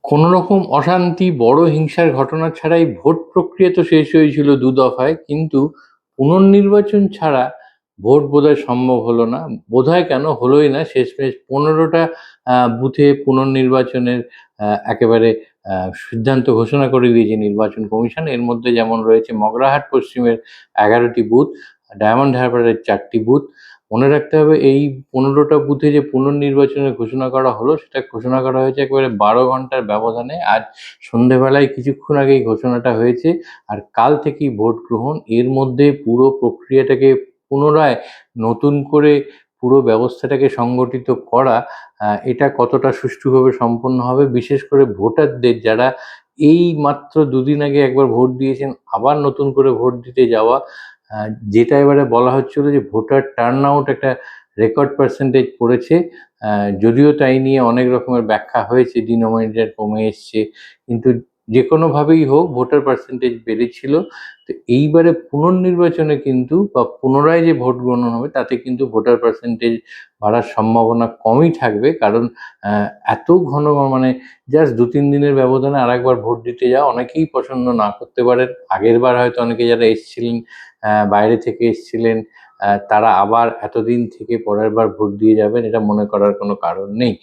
কোনো রকম অশান্তি, বড় হিংসার ঘটনা ছাড়াই ভোট প্রক্রিয়া তো শেষ হয়েছিল ২ দফায়। কিন্তু পুনর্নির্বাচন ছাড়া ভোট বোধহয় সম্ভব হলো না। বোধহয় কেন হলোই না, শেষমেশ ১৫টা বুথে পুনর্নির্বাচনের একেবারে সিদ্ধান্ত ঘোষণা করে দিয়েছে নির্বাচন কমিশন। এর মধ্যে যেমন রয়েছে মগরাহাট পশ্চিমের ১১টি বুথ, ডায়মন্ড হারবারের ৪টি বুথ। মনে রাখতে হবে এই ১৫টা বুথে যে পুনর্নির্বাচনের ঘোষণা করা হলো, সেটা ঘোষণা করা হয়েছে একেবারে ১২ ঘন্টার ব্যবধানে। আজ সন্ধেবেলায় কিছুক্ষণ আগেই ঘোষণাটা হয়েছে, আর কাল থেকেই ভোট গ্রহণ। এর মধ্যে পুরো প্রক্রিয়াটাকে পুনরায় নতুন করে পুরো ব্যবস্থাটাকে সংগঠিত করা, এটা কতটা সুষ্ঠুভাবে সম্পন্ন হবে, বিশেষ করে ভোটারদের যারা এই মাত্র দুদিন আগে একবার ভোট দিয়েছেন, আবার নতুন করে ভোট দিতে যাওয়া, যেটা এবারে বলা হচ্ছিল যে ভোটার টার্ন আউট একটা রেকর্ড পার্সেন্টেজ পড়েছে। যদিও তাই নিয়ে অনেক রকমের ব্যাখ্যা হয়েছে, ডিনোমিনেটর কমে এসছে, কিন্তু যে কোনোভাবেই হোক ভোটার পার্সেন্টেজ বেড়েছিল। তো এইবারে পুনর্নির্বাচনে কিন্তু বা পুনরায় যে ভোট গণনা হবে তাতে কিন্তু ভোটার পার্সেন্টেজ বাড়ার সম্ভাবনা কমই থাকবে, কারণ এত ঘন মানে জাস্ট ২-৩ দিনের ব্যবধানে আরেকবার ভোট দিতে যাওয়া অনেকেই পছন্দ না করতে পারেন। আগের বার হয়তো অনেকে যারা এসছিলেন, বাইরে থেকে এসছিলেন, তারা আবার এতদিন থেকে পরের বার ভোট দিয়ে যাবেন, এটা মনে করার কোনো কারণ নেই।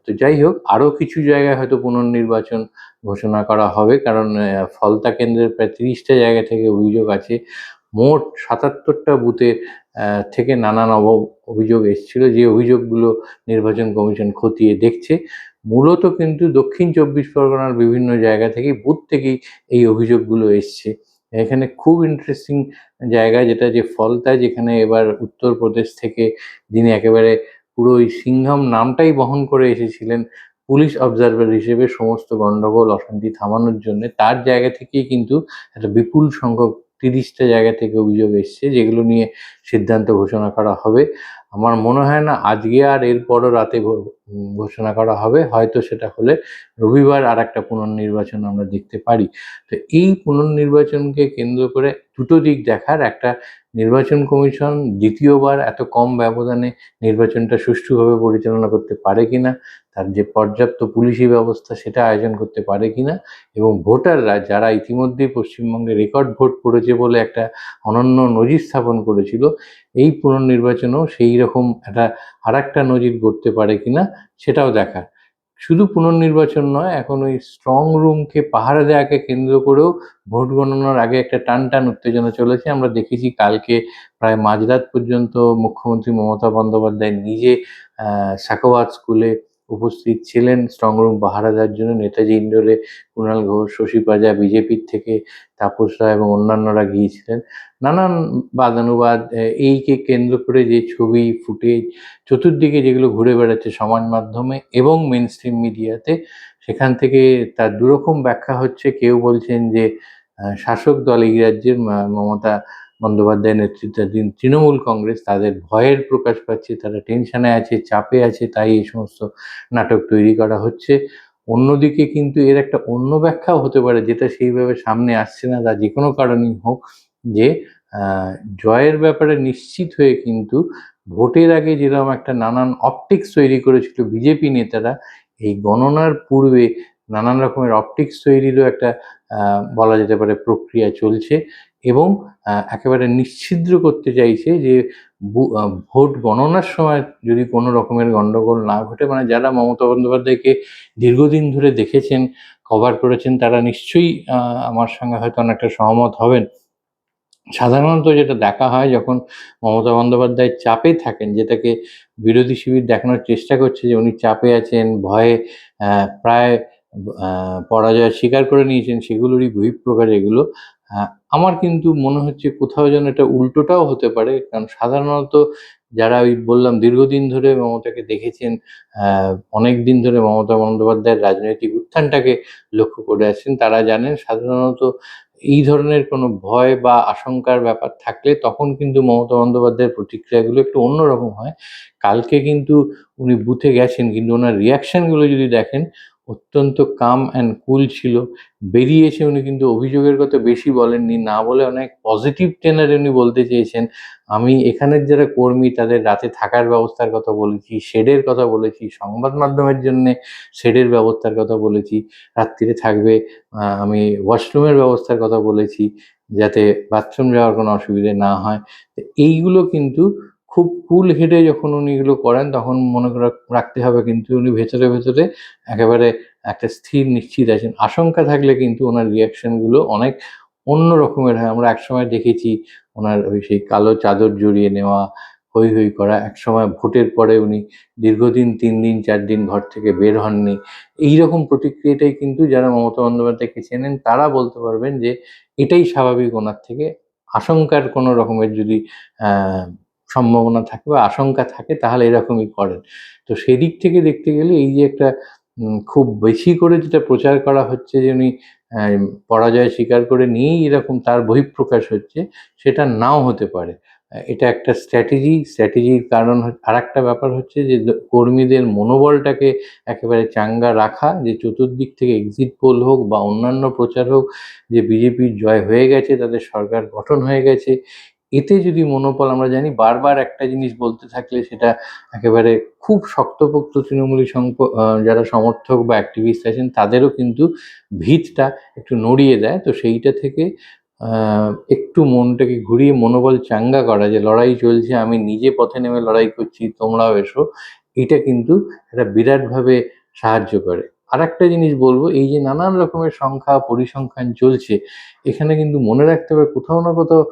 তো যাই হোক, আরও কিছু জায়গায় হয়তো পুনর্নির্বাচন ঘোষণা করা হবে, কারণ ফলতা কেন্দ্রের প্রায় ৩০টা জায়গা থেকে অভিযোগ আছে। মোট ৭৭টা বুথে থেকে নানান অভিযোগ এসছিল, যে অভিযোগগুলো নির্বাচন কমিশন খতিয়ে দেখছে। মূলত কিন্তু দক্ষিণ ২৪ পরগনার বিভিন্ন জায়গা থেকেই, বুথ থেকেই এই অভিযোগগুলো এসছে। এখানে খুব ইন্টারেস্টিং জায়গা যেটা, যে ফলতায়, যেখানে এবার উত্তরপ্রদেশ থেকে যিনি একেবারে পুরো ওই সিংঘম নামটাই বহন করে এসেছিলেন পুলিশ অবজারভার হিসেবে সমস্ত গন্ডগোল অশান্তি থামানোর জন্য, তার জায়গা থেকেই কিন্তু একটা বিপুল সংখ্যক ৩০টা জায়গা থেকে অভিযোগ এসছে, যেগুলো নিয়ে সিদ্ধান্ত ঘোষণা করা হবে। আমার মনে হয় না আজকে আর এরপরও রাতে ঘোষণা করা হবে। হয়তো সেটা হলে রবিবার আরেকটা পুনর্নির্বাচন আমরা দেখতে পারি। তো এই পুনর্নির্বাচনকে কেন্দ্র করে দুটো দিক দেখার, একটা, নির্বাচন কমিশন দ্বিতীয়বার এত কম ব্যবধানে নির্বাচনটা সুষ্ঠুভাবে পরিচালনা করতে পারে কিনা, তার যে পর্যাপ্ত পুলিশি ব্যবস্থা সেটা আয়োজন করতে পারে কিনা, এবং ভোটাররা যারা ইতিমধ্যেই পশ্চিমবঙ্গে রেকর্ড ভোট পড়েছে বলে একটা অনন্য নজির স্থাপন করেছিল, এই পুনর্নির্বাচনেও সেই রকম একটা আরেকটা নজির গড়তে পারে কিনা সেটাও দেখার। শুধু পুনর্নির্বাচন নয়, এখন ওই স্ট্রং রুমকে পাহারা দেওয়াকে কেন্দ্র করেও ভোট গণনার আগে একটা টানটান উত্তেজনা চলেছে। আমরা দেখেছি কালকে প্রায় মাঝরাত পর্যন্ত মুখ্যমন্ত্রী মমতা বন্দ্যোপাধ্যায় নিজে সাখাওয়াত স্কুলে উপস্থিত ছিলেন স্ট্রং রুম পাহারা দেওয়ার জন্য। নেতাজি ইন্ডোরে কুণাল ঘোষ, শশী পাজা, বিজেপির থেকে তাপস রায় এবং অন্যান্যরা গিয়েছিলেন। নানান বাদানুবাদ, এইকে কেন্দ্র করে যে ছবি ফুটেজ চতুর্দিকে যেগুলো ঘুরে বেড়াচ্ছে সমাজ মাধ্যমে এবং মেইনস্ট্রিম মিডিয়াতে, সেখান থেকে তার দুরকম ব্যাখ্যা হচ্ছে। কেউ বলছেন যে শাসক দল এই রাজ্যের মমতা বন্দ্যোপাধ্যায়ের নেতৃত্বাধীন তৃণমূল কংগ্রেস, তাদের ভয়ের প্রকাশ পাচ্ছে, তারা টেনশনে আছে, চাপে আছে, তাই এই সমস্ত নাটক তৈরি করা হচ্ছে। অন্যদিকে কিন্তু এর একটা অন্য ব্যাখ্যাও হতে পারে, যেটা সেইভাবে সামনে আসছে না, তা যে কোনো কারণেই হোক, যে জয়ের ব্যাপারে নিশ্চিত হয়ে কিন্তু ভোটের আগে যেরকম একটা নানান অপটিক্স তৈরি করেছিল বিজেপি নেতারা, এই গণনার পূর্বে নানান রকমের অপটিক্স তৈরিরও একটা বলা যেতে পারে প্রক্রিয়া চলছে, এবং একেবারে নিশ্ছিদ্র করতে চাইছে যে ভোট গণনার সময় যদি কোনো রকমের গণ্ডগোল না ঘটে, মানে যারা মমতা বন্দ্যোপাধ্যায়কে দীর্ঘদিন ধরে দেখেছেন, কভার করেছেন, তারা নিশ্চয়ই আমার সঙ্গে হয়তো অনেকটা সহমত হবেন। সাধারণত যেটা দেখা হয় যখন মমতা বন্দ্যোপাধ্যায় চাপে থাকেন, যেটাকে বিরোধী শিবির দেখানোর চেষ্টা করছে যে উনি চাপে আছেন, ভয়ে প্রায় পরাজয় স্বীকার করে নিয়েছেন, সেগুলোরই বহিঃপ্রকাশ এগুলো। আমার কিন্তু মনে হচ্ছে কোথাও যেন এটা উল্টোটাও হতে পারে, কারণ সাধারণত যারা ওই বললাম দীর্ঘদিন ধরে মমতাকে দেখেছেন, অনেক দিন ধরে মমতা বন্দ্যোপাধ্যায়ের রাজনৈতিক উত্থানটাকে লক্ষ্য করে আসছেন, তারা জানেন সাধারণত এই ধরনের কোনো ভয় বা আশঙ্কার ব্যাপার থাকলে তখন কিন্তু মমতা বন্দ্যোপাধ্যায়ের প্রতিক্রিয়াগুলো একটু অন্যরকম হয়। কালকে কিন্তু উনি বুথে গেছেন, কিন্তু ওনার রিয়াকশনগুলো যদি দেখেন, অত্যন্ত কাম অ্যান্ড কুল ছিল। বেরিয়ে এসে উনি কিন্তু অভিযোগের কথা বেশি বলেননি, না বলে অনেক পজিটিভ টেনারে উনি বলতে চেয়েছেন, আমি এখানের যারা কর্মী তাদের রাতে থাকার ব্যবস্থার কথা বলেছি, শেডের কথা বলেছি, সংবাদ মাধ্যমের জন্যে শেডের ব্যবস্থার কথা বলেছি, রাত্রিরে থাকবে, আমি ওয়াশরুমের ব্যবস্থার কথা বলেছি, যাতে বাথরুম যাওয়ার কোনো অসুবিধে না হয়। এইগুলো কিন্তু খুব কুল হেডে যখন উনি এগুলো করেন তখন মনে করে রাখতে হবে কিন্তু উনি ভেতরে ভেতরে একেবারে একটা স্থির নিশ্চিত আছেন। আশঙ্কা থাকলে কিন্তু ওনার রিয়াকশনগুলো অনেক অন্য রকমের হয়। আমরা একসময় দেখেছি ওনার ওই সেই কালো চাদর জড়িয়ে নেওয়া, হৈ হৈ করা। একসময় ভোটের পরে উনি দীর্ঘদিন 3 দিন 4 দিন ঘর থেকে বের হননি। এইরকম প্রতিক্রিয়াটাই কিন্তু যারা মমতা বন্দ্যোপাধ্যায়কে চেনেন তারা বলতে পারবেন যে এটাই স্বাভাবিক ওনার থেকে। আশঙ্কার কোনো রকমের যদি সম্ভাবনা থাকে বা আশঙ্কা থাকে তাহলে এরকমই করেন। তো সেদিক থেকে দেখতে গেলে এই যে একটা খুব বেশি করে যেটা প্রচার করা হচ্ছে যে উনি পরাজয় স্বীকার করে নিয়েই এরকম তার বহিঃপ্রকাশ হচ্ছে, সেটা নাও হতে পারে। এটা একটা স্ট্র্যাটেজির কারণ আরেকটা ব্যাপার হচ্ছে যে কর্মীদের মনোবলটাকে একেবারে চাঙ্গা রাখা, যে চতুর্দিক থেকে এক্সিট পোল হোক বা অন্যান্য প্রচার হোক যে বিজেপির জয় হয়ে গেছে, তাদের সরকার গঠন হয়ে গেছে। এতে যদি মনোবল, আমরা জানি বারবার একটা জিনিস বলতে থাকলে সেটা একেবারে খুব শক্তপোক্ত তৃণমূলী যারা সমর্থক বা অ্যাক্টিভিস্ট আছেন তাদেরও কিন্তু ভিতটা একটু নড়িয়ে দেয়। তো সেইটা থেকে একটু মনটাকে ঘুরিয়ে মনোবল চাঙ্গা করা, যে লড়াই চলছে, আমি নিজে পথে নেমে লড়াই করছি, তোমরাও এসো, এটা কিন্তু একটা বিরাটভাবে সাহায্য করে। আরেকটা জিনিস বলবো, এই যে নানান রকমের সংখ্যা পরিসংখ্যান চলছে, এখানে কিন্তু মনে রাখতে হবে কোথাও না কোথাও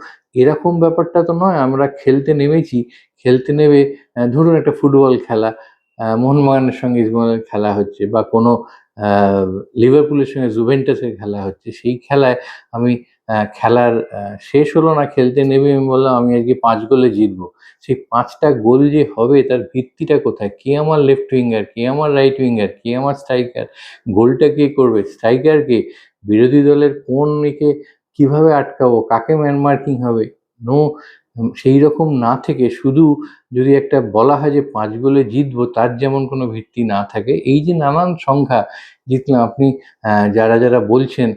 এরকম ব্যাপারটা তো নয় আমরা খেলতে নেমেছি, খেলতে নেমে ধরুন একটা ফুটবল খেলা, মোহনবাগানের সঙ্গে ইস্টবেঙ্গলের খেলা হচ্ছে বা কোনো লিভারপুলের সঙ্গে জুভেন্টাসের খেলা হচ্ছে, সেই খেলায় আমি খেলার শেষ হলো না, খেলতে নেমে আমি বললাম আমি আজকে 5 গোলে জিতবো। সেই 5টা গোল যে হবে তার ভিত্তিটা কোথায়? কে আমার লেফট উইঙ্গার, কে আমার রাইট উইঙ্গার, কে আমার স্ট্রাইকার, গোলটা কে করবে, স্ট্রাইকার কে, বিরোধী দলের কোন একে কিভাবে আটকাবো, কাকে ম্যান মার্কিং হবে, নো, সেই রকম না থেকে শুধু যদি একটা বলা হয় যে 5 গোলে জিতবো, তার যেমন কোনো ভিত্তি না থাকে, এই যে নানান সংখ্যা জিতলাম, আপনি যারা যারা বলছেন,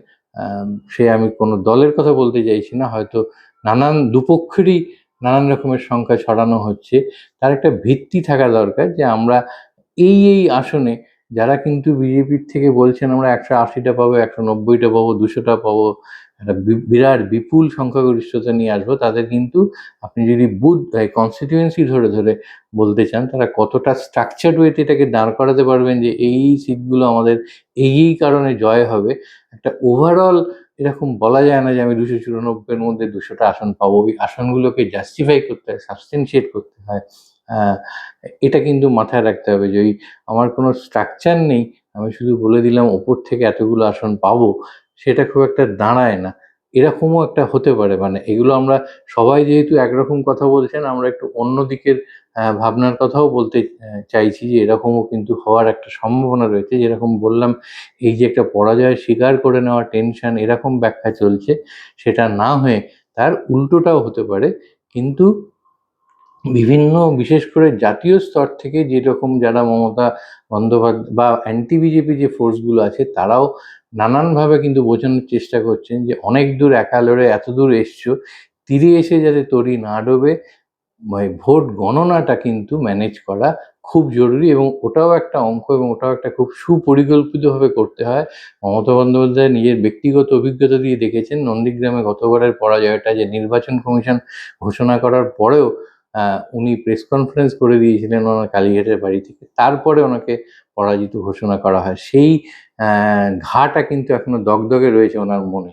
সে আমি কোনো দলের কথা বলতে চাইছি না, হয়তো নানান দুপক্ষেরই নানান রকমের সংখ্যা ছড়ানো হচ্ছে, তার একটা ভিত্তি থাকা দরকার যে আমরা এই আসনে যারা কিন্তু বিজেপির থেকে বলছেন আমরা 180টা পাবো, 190টা পাবো, 200টা পাবো, একটা বিরাট বিপুল সংখ্যাগরিষ্ঠতা নিয়ে আসবো, তাদের কিন্তু আপনি যদি বুথ কনস্টিটিউয়েন্সি ধরে ধরে বলতে চান, তারা কতটা স্ট্রাকচার্ড ওয়েতে এটাকে দাঁড় করাতে পারবেন যে এই সিটগুলো আমাদের এই কারণে জয় হবে, একটা ওভারঅল এরকম বলা যায় না যে আমি 294-এর মধ্যে 200টা আসন পাবো। ওই আসনগুলোকে জাস্টিফাই করতে হয়, সাবস্টেনশিয়েট করতে হয়। এটা কিন্তু মাথায় রাখতে হবে যে ওই আমার কোনো স্ট্রাকচার নেই, আমি শুধু বলে দিলাম ওপর থেকে এতগুলো আসন পাবো, সেটা খুব একটা দাঁড়ায় না। এরকমও একটা হতে পারে, মানে এগুলো আমরা সবাই যেহেতু একরকম কথা বলছেন, আমরা একটু অন্য দিকের ভাবনার কথাও বলতে চাইছি যে এরকমও কিন্তু হওয়ার একটা সম্ভাবনা রয়েছে। যেরকম বললাম, এই যে একটা পরাজয় স্বীকার করে নেওয়া টেনশন, এরকম ব্যাখ্যা চলছে, সেটা না হয়ে তার উল্টোটাও হতে পারে। কিন্তু বিভিন্ন বিশেষ করে জাতীয় স্তর থেকে যেরকম যারা মমতা বন্দ্যোপাধ্যায় বা অ্যান্টি বিজেপি যে ফোর্সগুলো আছে তারাও নানানভাবে কিন্তু বোঝানোর চেষ্টা করছেন যে অনেক দূর একা লড়ে এত দূর এসছো, তীরে এসে যাতে তরি না ডোবে, ভোট গণনাটা কিন্তু ম্যানেজ করা খুব জরুরি এবং ওটাও একটা অঙ্ক এবং ওটাও একটা খুব সুপরিকল্পিতভাবে করতে হয়। মমতা বন্দ্যোপাধ্যায় নিজের ব্যক্তিগত অভিজ্ঞতা দিয়ে দেখেছেন নন্দীগ্রামে গতবারের পরাজয়টা, যে নির্বাচন কমিশন ঘোষণা করার পরেও উনি প্রেস কনফারেন্স করে দিয়েছিলেন ওনার কালীঘাটের বাড়ি থেকে, তারপরে ওনাকে পরাজিত ঘোষণা করা হয়। সেই ঘাটা কিন্তু এখনো দগদগে রয়েছে ওনার মনে।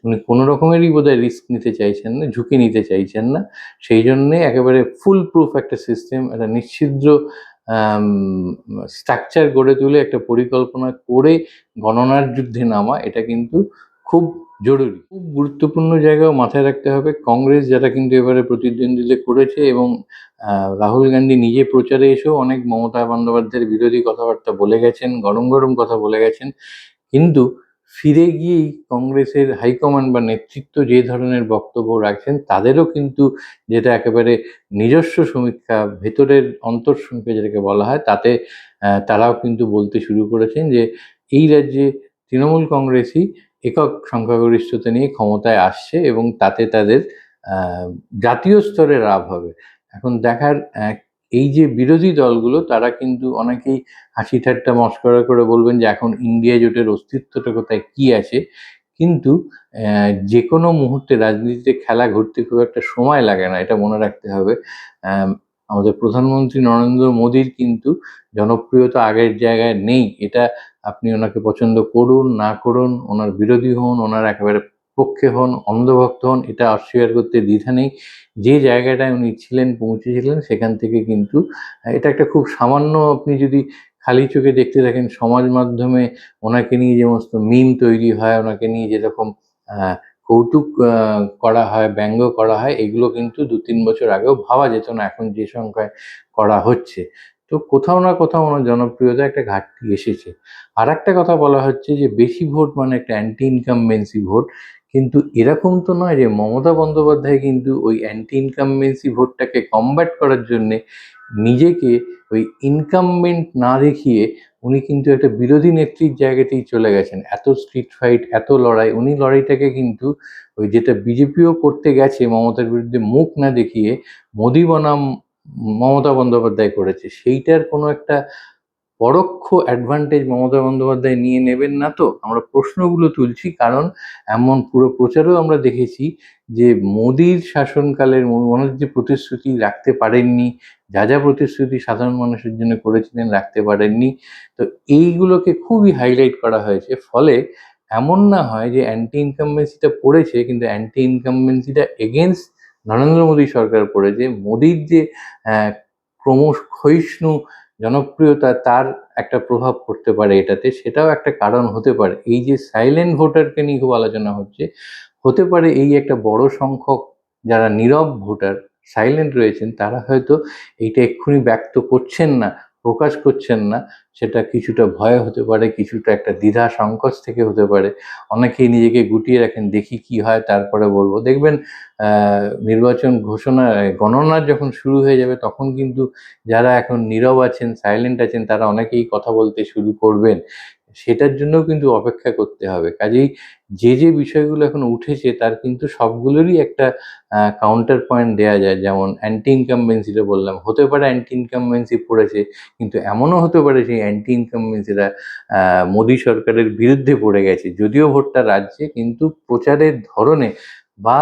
উনি কোনো রকমেরই বোধহয় রিস্ক নিতে চাইছেন না, ঝুঁকি নিতে চাইছেন না। সেই জন্যে একেবারে ফুল প্রুফ একটা সিস্টেম, একটা নিশ্ছিদ্র স্ট্রাকচার গড়ে তুলে একটা পরিকল্পনা করে গণনার যুদ্ধে নামা, এটা কিন্তু খুব জরুরি। খুব গুরুত্বপূর্ণ জায়গাও মাথায় রাখতে হবে, কংগ্রেস যারা কিন্তু এবারে প্রতিদ্বন্দ্বিতা করেছে এবং রাহুল গান্ধী নিজে প্রচারে এসেও অনেক মমতা বন্দ্যোপাধ্যায়ের বিরোধী কথাবার্তা বলে গেছেন, গরম গরম কথা বলে গেছেন, কিন্তু ফিরে গিয়েই কংগ্রেসের হাইকমান্ড বা নেতৃত্ব যে ধরনের বক্তব্য রাখছেন, তাদেরও কিন্তু যেটা একেবারে নিজস্ব সমীক্ষা, ভেতরের অন্তর্সমীক্ষা যেটাকে বলা হয়, তাতে তারাও কিন্তু বলতে শুরু করেছেন যে এই রাজ্যে তৃণমূল কংগ্রেসই একক সংখ্যাগরিষ্ঠতা নিয়ে ক্ষমতায় আসছে এবং তাতে তাদের জাতীয় স্তরে লাভ হবে। এখন দেখার এই যে বিরোধী দলগুলো তারা কিন্তু অনেকেই হাসি ঠাট্টা মস্করা করে বলবেন যে এখন ইন্ডিয়া জোটের অস্তিত্বটা কোথায়, কি আছে, কিন্তু যে কোনো মুহূর্তে রাজনীতিতে খেলা ঘুরতে খুব একটা সময় লাগে না, এটা মনে রাখতে হবে। আমাদের প্রধানমন্ত্রী নরেন্দ্র মোদীর কিন্তু জনপ্রিয়তা আগের জায়গায় নেই। এটা আপনি ওনাকে পছন্দ করুন না করুন, ওনার বিরোধী হন, ওনার একেবারে পক্ষে হন, অন্ধভক্ত হন, এটা অস্বীকার করতে দ্বিধা নেই। যে জায়গাটায় উনি ছিলেন, পৌঁছেছিলেন, সেখান থেকে কিন্তু এটা একটা খুব সামান্য, আপনি যদি খালি চোখে দেখতে থাকেন সমাজ মাধ্যমে ওনাকে নিয়ে যে সমস্ত মিম তৈরি হয়, ওনাকে নিয়ে যেরকম কৌতুক করা হয়, ব্যঙ্গ করা হয়, এগুলো কিন্তু 2-3 বছর আগেও ভাবা যেত না এখন যে সংখ্যায় করা হচ্ছে। তো কোথাও না কোথাও ওনার জনপ্রিয়তা একটা ঘাটতি এসেছে। আর একটা কথা বলা হচ্ছে যে বেশি ভোট মানে একটা অ্যান্টি ইনকামবেন্সি ভোট, কিন্তু এরকম তো নয় যে মমতা বন্দ্যোপাধ্যায় কিন্তু ওই অ্যান্টি ইনকামবেন্সি ভোটটাকে কমব্যাট করার জন্যে নিজেকে ওই ইনকামবেন্ট না দেখিয়ে উনি কিন্তু একটা বিরোধী নেত্রীর জায়গাতেই চলে গেছেন। এত স্ট্রিট ফাইট, এত লড়াই, উনি লড়াইটাকে কিন্তু ওই যেটা বিজেপিও করতে গেছে মমতার বিরুদ্ধে মুখ না দেখিয়ে মোদি বনাম মমতা বন্দ্যোপাধ্যায় করেছে। সেইটার কোনো একটা পরোক্ষ অ্যাডভান্টেজ মমতা বন্দ্যোপাধ্যায় নিয়ে নেবেন না তো? আমরা প্রশ্নগুলো তুলছি কারণ এমন পুরো প্রচারেও আমরা দেখেছি যে মোদির শাসনকালের মমতা যে প্রতিশ্রুতি রাখতে পারেননি, যা যা প্রতিশ্রুতি সাধারণ মানুষের জন্য করেছিলেন রাখতে পারেননি, তো এইগুলোকে খুবই হাইলাইট করা হয়েছে। ফলে এমন না হয় যে অ্যান্টি ইনকামবেন্সিটা পড়েছে কিন্তু অ্যান্টি ইনকামবেন্সিটা এগেনস্ট নরেন্দ্র মোদী সরকার পড়েছে। মোদির যে ক্রমশ ক্ষয়িষ্ণু জনপ্রিয়তা, তার একটা প্রভাব পড়তে পারে এটাতে, সেটাও একটা কারণ হতে পারে। এই যে সাইলেন্ট ভোটারকে নিয়ে খুব আলোচনা হচ্ছে, হতে পারে এই একটা বড় সংখ্যক যারা নীরব ভোটার, সাইলেন্ট রয়েছেন, তারা হয়তো এইটা এক্ষুনি ব্যক্ত করছেন না, প্রকাশ করছেন না। সেটা কিছুটা ভয় হতে পারে, কিছুটা একটা দ্বিধা সংকোচ থেকে হতে পারে। অনেকেই নিজেকে গুটিয়ে রাখেন, দেখি কি হয় তারপরে বলবো। দেখবেন নির্বাচন ঘোষণা গণনা যখন শুরু হয়ে যাবে তখন কিন্তু যারা এখন নীরব আছেন, সাইলেন্ট আছেন, তারা অনেকেই কথা বলতে শুরু করবেন। সেটার জন্যও কিন্তু অপেক্ষা করতে হবে। কাজেই যে যে বিষয়গুলো এখন উঠেছে তার কিন্তু সবগুলোরই একটা কাউন্টার পয়েন্ট দেয়া যায়। যেমন অ্যান্টি ইনকামবেন্সিটা বললাম, হতে পারে অ্যান্টি ইনকামবেন্সি পড়েছে, কিন্তু এমনও হতে পারে সেই অ্যান্টি ইনকামবেন্সিরা মোদী সরকারের বিরুদ্ধে পড়ে গেছে। যদিও ভোটটা রাজ্যে, কিন্তু প্রচারের ধরনে বা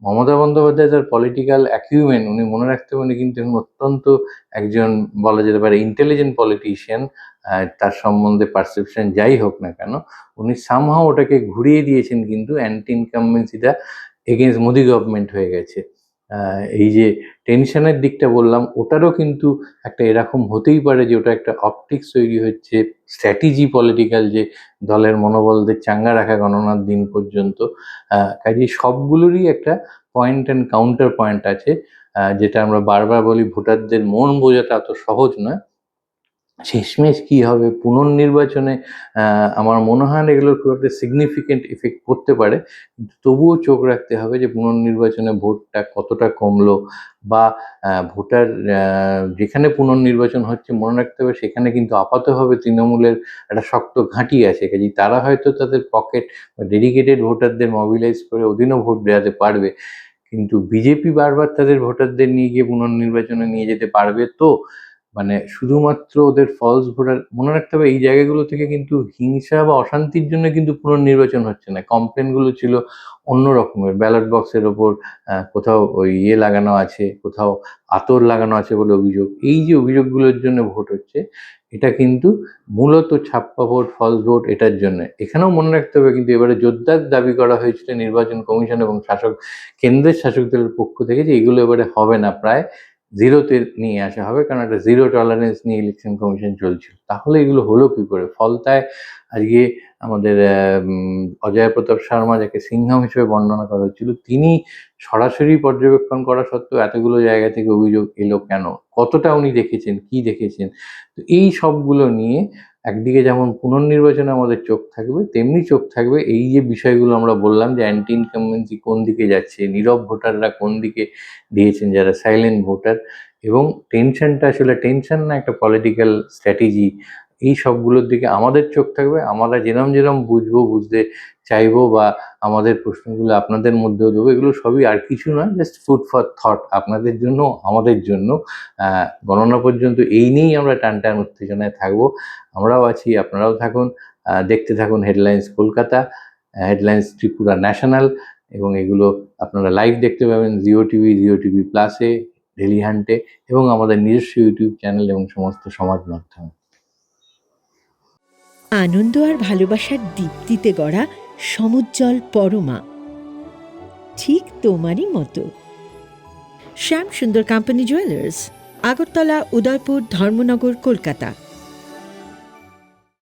মমতা বন্দ্যোপাধ্যায় তার পলিটিক্যাল অ্যাকিউমেন্ট, উনি মনে রাখতে পারেন কিন্তু অত্যন্ত একজন বলা যেতে পারে ইন্টেলিজেন্ট পলিটিশিয়ান। তার সম্বন্ধে পারসেপশন যাই হোক না কেন, উনি সামহাও ওটাকে ঘুরিয়ে দিয়েছেন, কিন্তু অ্যান্টি ইনকামবেন্সিটা এগেনস্ট মোদি গভর্নমেন্ট হয়ে গেছে। এই যে টেনশনের দিকটা বললাম, ওটারও কিন্তু একটা এরকম হতেই পারে যে ওটা একটা অপটিক্স তৈরি হচ্ছে, স্ট্র্যাটেজি পলিটিক্যাল, যে দলের মনোবলদের চাঙ্গা রাখা গণনার দিন পর্যন্ত। কাজেই সবগুলোরই একটা পয়েন্ট অ্যান্ড কাউন্টার পয়েন্ট আছে। যেটা আমরা বারবার বলি, ভোটারদের মন বোঝাটা এত সহজ নয়। শেষমেশ কি হবে পুনর্নির্বাচনে, আমার মনে হয় না এগুলোর খুব একটা সিগনিফিকেন্ট এফেক্ট পড়তে পারে, কিন্তু তবুও চোখ রাখতে হবে যে পুনর্নির্বাচনে ভোটটা কতটা কমলো, বা ভোটার যেখানে পুনর্নির্বাচন হচ্ছে মনে রাখতে হবে সেখানে কিন্তু আপাতভাবে তৃণমূলের একটা শক্ত ঘাঁটি আছে। কাজেই তারা হয়তো তাদের পকেট বা ডেডিকেটেড ভোটারদের মোবিলাইজ করে ওদিনও ভোট দেওয়াতে পারবে, কিন্তু বিজেপি বারবার তাদের ভোটারদের নিয়ে গিয়ে পুনর্নির্বাচনে নিয়ে যেতে পারবে তো? মানে শুধুমাত্র ওদের ফলস ভোটার, মনে রাখতে হবে এই জায়গাগুলো থেকে কিন্তু হিংসা বা অশান্তির জন্য কিন্তু পুনর্নির্বাচন হচ্ছে না। কমপ্লেনগুলো ছিল অন্য রকমের, ব্যালট বক্সের ওপর কোথাও ওই লাগানো আছে, কোথাও আতর লাগানো আছে বলে অভিযোগ। এই যে অভিযোগগুলোর জন্য ভোট হচ্ছে, এটা কিন্তু মূলত ছাপ্পা ভোট, ফলস ভোট, এটার জন্য। এখানেও মনে রাখতে হবে কিন্তু এবারে জোরদার দাবি করা হয়েছিল নির্বাচন কমিশন এবং কেন্দ্রের শাসক দলের পক্ষ থেকে যে এগুলো এবারে হবে না, প্রায় জিরোতে নিয়ে আসা হবে, কারণ একটা জিরো টলারেন্স নিয়ে ইলেকশন কমিশন চলছিল। তাহলে এগুলো হলো কি করে? ফলতায় আজকে আমাদের অজয় প্রতাপ শর্মা, যাকে সিংহাম হিসেবে বর্ণনা করা হচ্ছিল, তিনি সরাসরি পর্যবেক্ষণ করা সত্ত্বেও এতগুলো জায়গা থেকে অভিযোগ এলো কেন? কতটা উনি দেখেছেন, কি দেখেছেন? তো এই সবগুলো নিয়ে একদিকে যেমন পুনর্নির্বাচনে আমাদের চোখ থাকবে, তেমনি চোখ থাকবে এই যে বিষয়গুলো আমরা বললাম যে অ্যান্টি ইনকামবেন্সি কোন দিকে যাচ্ছে, নীরব ভোটাররা কোন দিকে দিয়েছেন, যারা সাইলেন্ট ভোটার, এবং টেনশনটা আসলে টেনশন না, একটা পলিটিক্যাল স্ট্র্যাটেজি, এই সবগুলোর দিকে আমাদের চোখ থাকবে। আমরা যেরম বুঝবো, বুঝতে চাইবো বা আমাদের প্রশ্নগুলো আপনাদের মধ্যেও দেবো, এগুলো সবই আর কিছু নয়, জাস্ট ফুড ফর থট আপনাদের জন্য, আমাদের জন্য। গণনা পর্যন্ত এই নিয়েই আমরা টান উত্তেজনায় থাকবো। আমরাও আছি, আপনারাও থাকুন, দেখতে থাকুন headlines Kolkata, headlines Tripura national, এবং এগুলো আপনারা লাইভ দেখতে পাবেন জিও টিভি প্লাসে, ডেলি হান্টে, এবং আমাদের নিজস্ব ইউটিউব চ্যানেল এবং সমস্ত সমাজ মাধ্যমে। আনন্দ আর ভালোবাসার দীপ্তিতে গড়া সমুজ্জ্বল পরমা, ঠিক তোমারই মতো। শ্যাম সুন্দর কোম্পানি জুয়েলার্স, আগরতলা, উদয়পুর, ধর্মনগর, কলকাতা।